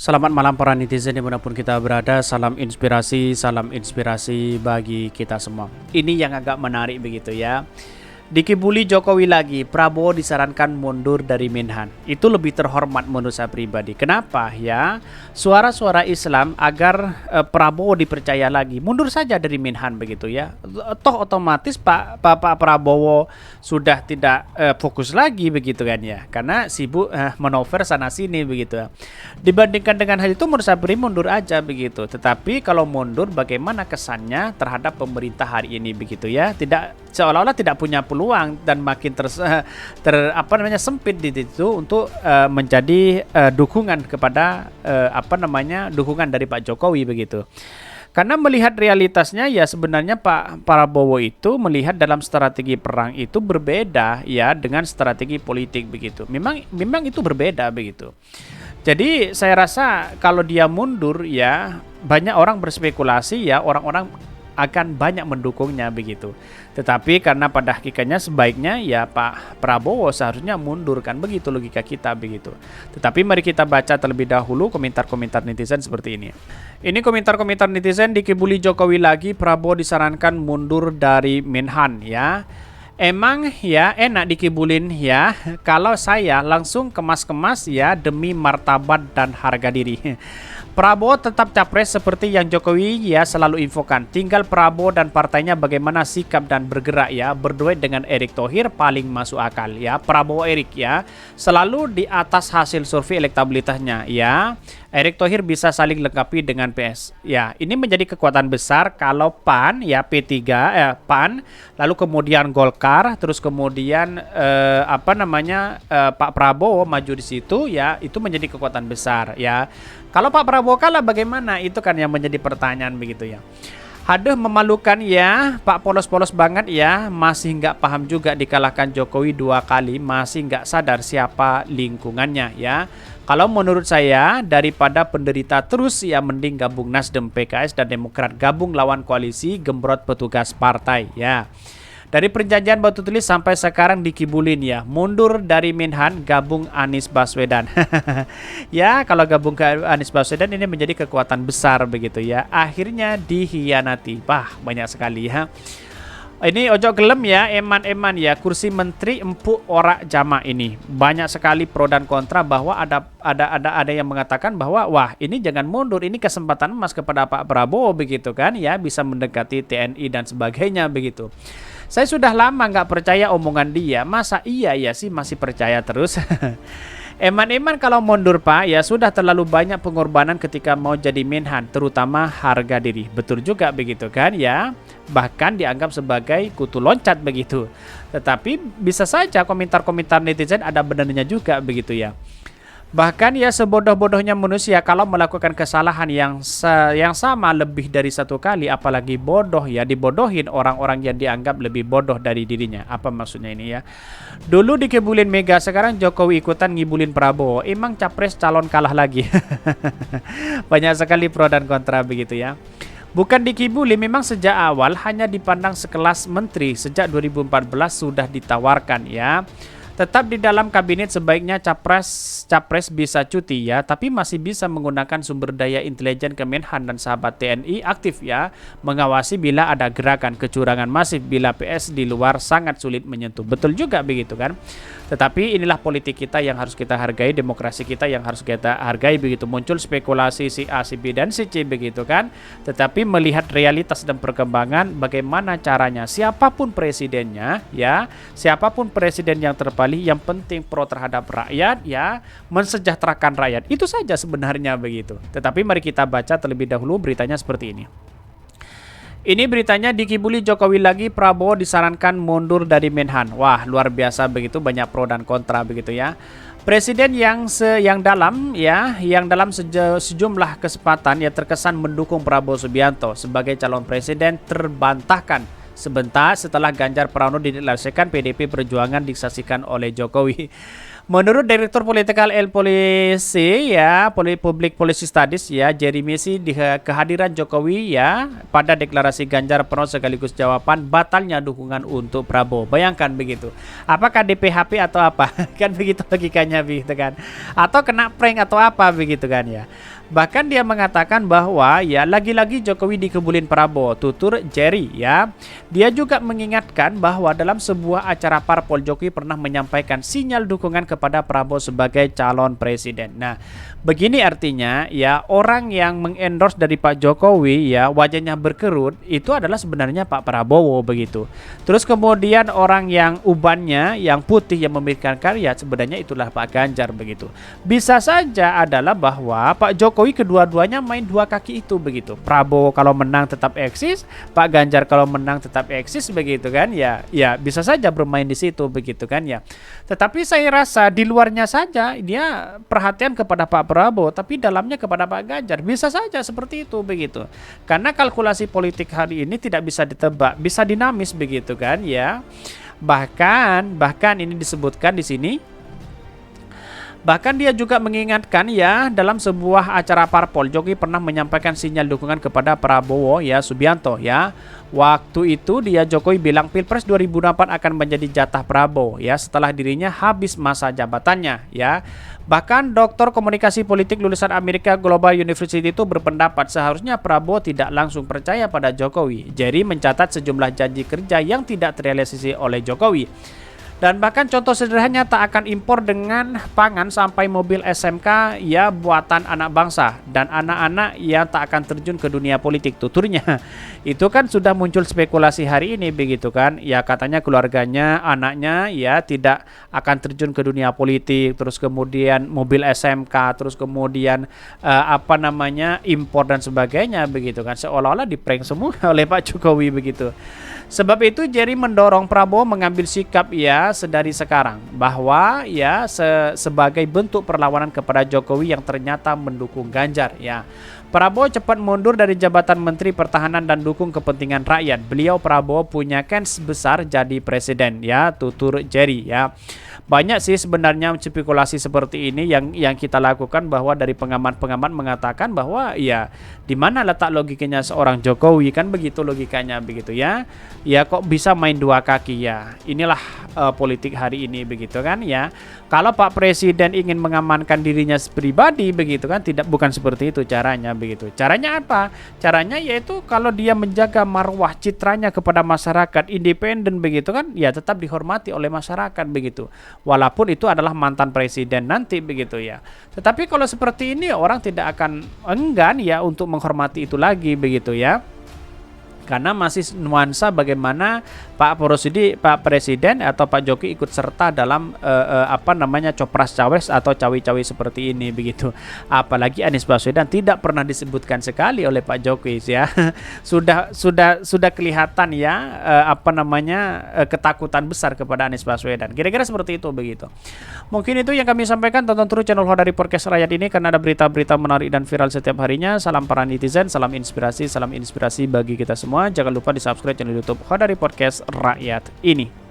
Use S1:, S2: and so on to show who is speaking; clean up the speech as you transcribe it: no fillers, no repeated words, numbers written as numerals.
S1: Selamat malam para netizen dimanapun kita berada. Salam inspirasi bagi kita semua. Ini yang agak menarik begitu ya. Dikibuli Jokowi lagi, Prabowo disarankan mundur dari Menhan. Itu lebih terhormat menurut saya pribadi. Kenapa ya? Suara-suara Islam agar Prabowo dipercaya lagi. Mundur saja dari Menhan begitu ya. Toh otomatis Pak Prabowo sudah tidak fokus lagi begitu kan ya. Karena sibuk manover sana sini begitu ya. Dibandingkan dengan hal itu menurut saya mundur aja begitu. Tetapi kalau mundur bagaimana kesannya terhadap pemerintah hari ini begitu ya. Tidak seolah-olah tidak punya peluang dan makin sempit di situ untuk menjadi dukungan kepada dukungan dari Pak Jokowi begitu. Karena melihat realitasnya ya sebenarnya Pak Prabowo itu melihat dalam strategi perang itu berbeda ya dengan strategi politik begitu. Memang itu berbeda begitu. Jadi saya rasa kalau dia mundur ya banyak orang berspekulasi ya orang-orang akan banyak mendukungnya begitu. Tetapi karena pada hakikatnya sebaiknya ya Pak Prabowo seharusnya mundur kan begitu logika kita begitu. Tetapi mari kita baca terlebih dahulu komentar-komentar netizen seperti ini. Ini komentar-komentar netizen dikibuli Jokowi lagi, Prabowo disarankan mundur dari Menhan ya. Emang ya enak dikibulin ya. Kalau saya langsung kemas-kemas ya demi martabat dan harga diri. Prabowo tetap capres seperti yang Jokowi ya selalu infokan. Tinggal Prabowo dan partainya bagaimana sikap dan bergerak ya. Berduet dengan Erick Thohir paling masuk akal ya. Prabowo Erick ya selalu di atas hasil survei elektabilitasnya ya. Erick Thohir bisa saling lengkapi dengan PS. Ya, ini menjadi kekuatan besar kalau PAN ya P3 PAN lalu kemudian Golkar terus kemudian Pak Prabowo maju di situ ya, itu menjadi kekuatan besar ya. Kalau Pak Prabowo kalah bagaimana? Itu kan yang menjadi pertanyaan begitu ya. Aduh memalukan ya, Pak polos-polos banget ya, masih nggak paham juga dikalahkan Jokowi 2 kali, masih nggak sadar siapa lingkungannya ya. Kalau menurut saya daripada penderita terus ya mending gabung Nasdem, PKS dan Demokrat, gabung lawan koalisi gembrot petugas partai ya. Dari perjanjian batu tulis sampai sekarang dikibulin ya. Mundur dari Menhan, gabung Anies Baswedan. Ya, kalau gabung ke Anies Baswedan ini menjadi kekuatan besar begitu ya. Akhirnya dihianati. Wah, banyak sekali ya. Ini ojo gelem ya, eman-eman ya, kursi menteri empuk ora jama ini. Banyak sekali pro dan kontra bahwa ada yang mengatakan bahwa wah, ini jangan mundur, ini kesempatan emas kepada Pak Prabowo begitu kan ya, bisa mendekati TNI dan sebagainya begitu. Saya sudah lama nggak percaya omongan dia, masa iya ya sih masih percaya terus. Eman-eman kalau mundur Pak, ya sudah terlalu banyak pengorbanan ketika mau jadi Menhan, terutama harga diri. Betul juga begitu kan ya, bahkan dianggap sebagai kutu loncat begitu. Tetapi bisa saja komentar-komentar netizen ada benarnya juga begitu ya. Bahkan ya sebodoh-bodohnya manusia kalau melakukan kesalahan yang sama lebih dari satu kali, apalagi bodoh ya, dibodohin orang-orang yang dianggap lebih bodoh dari dirinya. Apa maksudnya ini ya? Dulu dikibulin Mega, sekarang Jokowi ikutan ngibulin Prabowo. Emang capres calon kalah lagi. Banyak sekali pro dan kontra begitu ya. Bukan dikibuli, memang sejak awal hanya dipandang sekelas menteri. Sejak 2014 sudah ditawarkan ya. Tetap di dalam kabinet sebaiknya capres bisa cuti ya, tapi masih bisa menggunakan sumber daya intelijen Kemenhan dan sahabat TNI aktif ya, mengawasi bila ada gerakan kecurangan masif, bila PS di luar sangat sulit menyentuh. Betul juga begitu kan. Tetapi inilah politik kita yang harus kita hargai, demokrasi kita yang harus kita hargai begitu. Muncul spekulasi si A, si B dan si C begitu kan. Tetapi melihat realitas dan perkembangan bagaimana caranya, siapapun presidennya ya, siapapun presiden yang terpilih, yang penting pro terhadap rakyat ya, mensejahterakan rakyat. Itu saja sebenarnya begitu. Tetapi mari kita baca terlebih dahulu beritanya seperti ini. Ini beritanya dikibuli Jokowi lagi, Prabowo disarankan mundur dari Menhan. Wah, luar biasa begitu, banyak pro dan kontra begitu ya. Presiden yang dalam sejumlah kesempatan ya terkesan mendukung Prabowo Subianto sebagai calon presiden terbantahkan sebentar setelah Ganjar Pranowo dideklarasikan PDP Perjuangan disaksikan oleh Jokowi. Menurut Direktur Politikal Polisi ya, Public Policy Studies ya, Jeremy sih kehadiran Jokowi ya pada deklarasi Ganjar Pranowo sekaligus jawaban batalnya dukungan untuk Prabowo. Bayangkan begitu. Apakah DPHP atau apa? Kan begitu logikanya begitu kan. Atau kena prank atau apa begitu kan ya. Bahkan dia mengatakan bahwa ya lagi-lagi Jokowi dikebulin Prabowo, tutur Jerry ya. Dia juga mengingatkan bahwa dalam sebuah acara parpol Jokowi pernah menyampaikan sinyal dukungan kepada Prabowo sebagai calon presiden. Nah, begini artinya ya orang yang mengendorse dari Pak Jokowi ya wajahnya berkerut itu adalah sebenarnya Pak Prabowo begitu. Terus kemudian orang yang ubannya yang putih yang memberikan karya sebenarnya itulah Pak Ganjar begitu. Bisa saja adalah bahwa Pak Jokowi kedua-duanya main dua kaki itu begitu. Prabowo kalau menang tetap eksis, Pak Ganjar kalau menang tetap eksis begitu kan ya. Ya bisa saja bermain di situ begitu kan ya. Tetapi saya rasa di luarnya saja dia perhatian kepada Pak Prabowo tapi dalamnya kepada Pak Ganjar. Bisa saja seperti itu begitu. Karena kalkulasi politik hari ini tidak bisa ditebak, bisa dinamis begitu kan ya. Bahkan ini disebutkan di sini. Bahkan dia juga mengingatkan ya dalam sebuah acara parpol Jokowi pernah menyampaikan sinyal dukungan kepada Prabowo ya Subianto ya. Waktu itu dia Jokowi bilang Pilpres 2024 akan menjadi jatah Prabowo ya setelah dirinya habis masa jabatannya ya. Bahkan Doktor Komunikasi Politik lulusan Amerika Global University itu berpendapat seharusnya Prabowo tidak langsung percaya pada Jokowi. Jerry mencatat sejumlah janji kerja yang tidak terrealisasi oleh Jokowi. Dan bahkan contoh sederhananya tak akan impor dengan pangan sampai mobil SMK ya buatan anak bangsa dan anak-anak yang tak akan terjun ke dunia politik tuturnya. Itu kan sudah muncul spekulasi hari ini begitu kan. Ya katanya keluarganya, anaknya ya tidak akan terjun ke dunia politik, terus kemudian mobil SMK, terus kemudian impor dan sebagainya begitu kan. Seolah-olah diprank semua oleh Pak Jokowi begitu. Sebab itu Jerry mendorong Prabowo mengambil sikap ya sedari sekarang bahwa ya sebagai bentuk perlawanan kepada Jokowi yang ternyata mendukung Ganjar ya. Prabowo cepat mundur dari jabatan Menteri Pertahanan dan dukung kepentingan rakyat. Beliau Prabowo punya kans besar jadi presiden ya, tutur Jerry ya. Banyak sih sebenarnya spekulasi seperti ini yang kita lakukan bahwa dari pengamat-pengamat mengatakan bahwa ya di mana letak logikanya seorang Jokowi kan begitu logikanya begitu ya. Ya kok bisa main dua kaki ya. Inilah politik hari ini begitu kan ya. Kalau Pak Presiden ingin mengamankan dirinya pribadi begitu kan bukan seperti itu caranya begitu. Caranya apa? Caranya yaitu kalau dia menjaga marwah citranya kepada masyarakat independen begitu kan ya tetap dihormati oleh masyarakat begitu. Walaupun itu adalah mantan presiden nanti begitu ya. Tetapi kalau seperti ini orang tidak akan enggan ya untuk menghormati itu lagi begitu ya. Karena masih nuansa bagaimana Pak Presiden atau Pak Jokowi ikut serta dalam copras cawres atau cawi-cawi seperti ini begitu. Apalagi Anies Baswedan tidak pernah disebutkan sekali oleh Pak Jokowi ya. sudah kelihatan ya ketakutan besar kepada Anies Baswedan. Kira-kira seperti itu begitu. Mungkin itu yang kami sampaikan. Tonton terus channel Hodari Podcast Rakyat ini karena ada berita-berita menarik dan viral setiap harinya. Salam para netizen, salam inspirasi bagi kita semua. Jangan lupa di subscribe channel YouTube Hodari Podcast Rakyat ini.